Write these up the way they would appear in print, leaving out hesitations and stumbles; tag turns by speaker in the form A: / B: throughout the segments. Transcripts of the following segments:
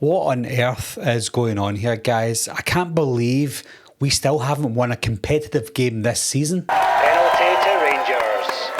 A: What on earth is going on here, guys? I can't believe we still haven't won a competitive game this season.
B: Penalty to Rangers.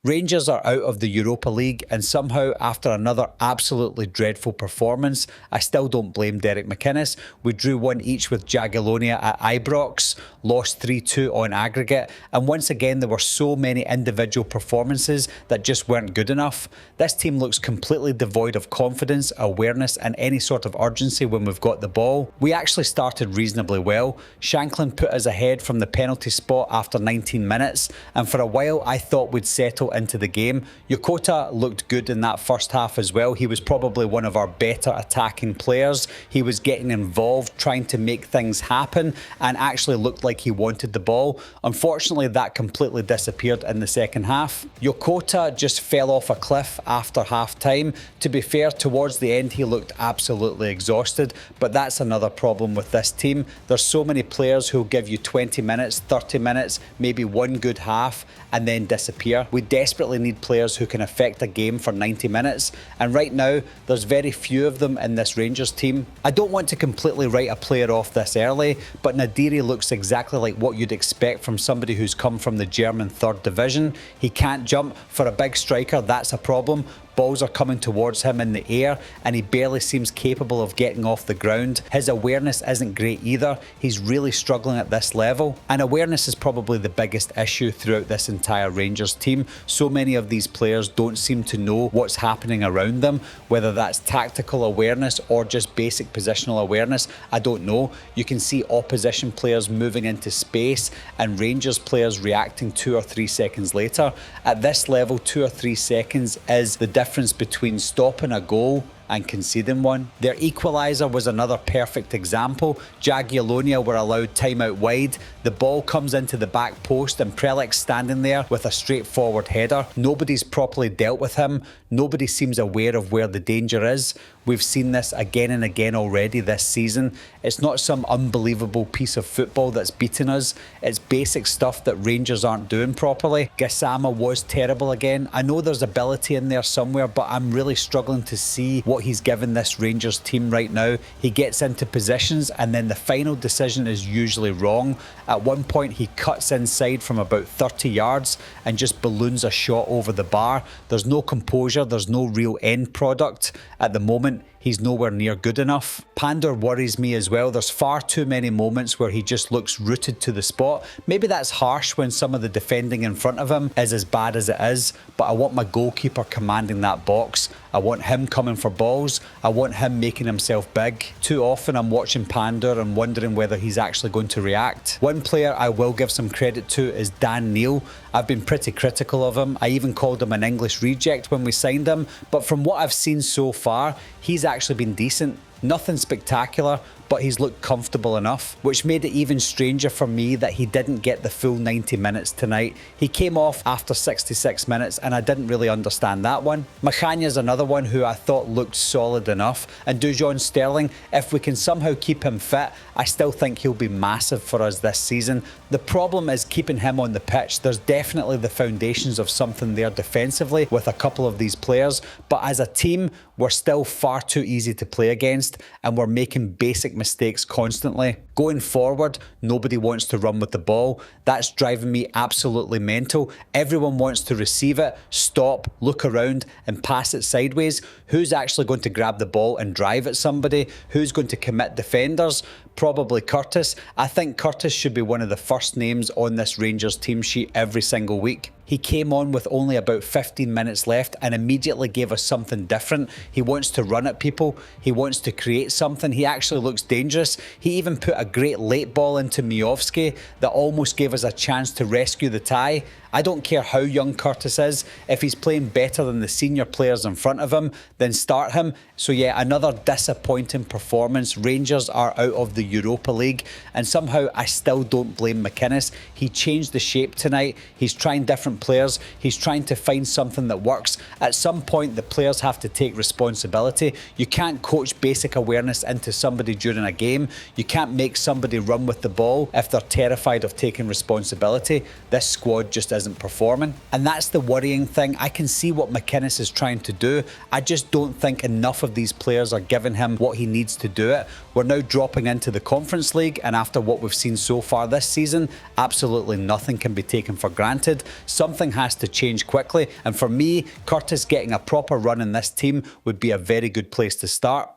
A: Rangers are out of the Europa League, and somehow, after another absolutely dreadful performance, I still don't blame Derek McInnes. We drew 1 each with Jagiellonia at Ibrox, lost 3-2 on aggregate, and once again there were so many individual performances that just weren't good enough. This team looks completely devoid of confidence, awareness and any sort of urgency when we've got the ball. We actually started reasonably well. Shankland put us ahead from the penalty spot after 19 minutes, and for a while I thought we'd settle into the game. Yokota looked good in that first half as well. He was probably one of our better attacking players. He was getting involved, trying to make things happen, and actually looked like he wanted the ball. Unfortunately, that completely disappeared in the second half. Yokota just fell off a cliff after half time. To be fair, towards the end he looked absolutely exhausted, but that's another problem with this team. There's so many players who'll give you 20 minutes, 30 minutes, maybe one good half and then disappear. We desperately need players who can affect a game for 90 minutes, and right now there's very few of them in this Rangers team. I don't want to completely write a player off this early, but Naderi looks exactly like what you'd expect from somebody who's come from the German 3rd division. He can't jump. For a big striker, that's a problem. Balls are coming towards him in the air and he barely seems capable of getting off the ground. His awareness isn't great either. He's really struggling at this level, and awareness is probably the biggest issue throughout this entire Rangers team. So many of these players don't seem to know what's happening around them, whether that's tactical awareness or just basic positional awareness. I don't know. You can see opposition players moving into space and Rangers players reacting 2 or 3 seconds later. At this level, 2 or 3 seconds is the difference between stopping a goal and conceding one. Their equaliser was another perfect example. Jagiellonia were allowed time out wide. The ball comes into the back post and Prelec standing there with a straightforward header. Nobody's properly dealt with him. Nobody seems aware of where the danger is. We've seen this again and again already this season. It's not some unbelievable piece of football that's beaten us. It's basic stuff that Rangers aren't doing properly. Gassama was terrible again. I know there's ability in there somewhere, but I'm really struggling to see what he's given this Rangers team right now. He gets into positions and then the final decision is usually wrong. At one point he cuts inside from about 30 yards and just balloons a shot over the bar. There's no composure, there's no real end product. At the moment, he's nowhere near good enough. Pandur worries me as well. There's far too many moments where he just looks rooted to the spot. Maybe that's harsh when some of the defending in front of him is as bad as it is, but I want my goalkeeper commanding that box. I want him coming for balls. I want him making himself big. Too often I'm watching Pandur and wondering whether he's actually going to react. One player I will give some credit to is Dan Neil. I've been pretty critical of him. I even called him an English reject when we signed him, but from what I've seen so far, he's actually been decent. Nothing spectacular, but he's looked comfortable enough, which made it even stranger for me that he didn't get the full 90 minutes tonight. He came off after 66 minutes and I didn't really understand that one. Makhanya's another one who I thought looked solid enough, and Dujon Sterling, if we can somehow keep him fit, I still think he'll be massive for us this season. The problem is keeping him on the pitch. There's definitely the foundations of something there defensively with a couple of these players, but as a team, we're still far too easy to play against and we're making basic mistakes constantly. Going forward, nobody wants to run with the ball. That's driving me absolutely mental. Everyone wants to receive it, stop, look around and pass it sideways. Who's actually going to grab the ball and drive at somebody? Who's going to commit defenders? Probably Curtis. I think Curtis should be one of the first names on this Rangers team sheet every single week. He came on with only about 15 minutes left and immediately gave us something different. He wants to run at people. He wants to create something. He actually looks dangerous. He even put a great late ball into Miovski that almost gave us a chance to rescue the tie. I don't care how young Curtis is. If he's playing better than the senior players in front of him, then start him. So yeah, another disappointing performance. Rangers are out of the Europa League, and somehow I still don't blame McInnes. He changed the shape tonight. He's trying different players. He's trying to find something that works. At some point, the players have to take responsibility. You can't coach basic awareness into somebody during a game. You can't make somebody run with the ball if they're terrified of taking responsibility. This squad just isn't isn't performing. And that's the worrying thing. I can see what McInnes is trying to do. I just don't think enough of these players are giving him what he needs to do it. We're now dropping into the Conference League, and after what we've seen so far this season, absolutely nothing can be taken for granted. Something has to change quickly, and for me, Curtis getting a proper run in this team would be a very good place to start.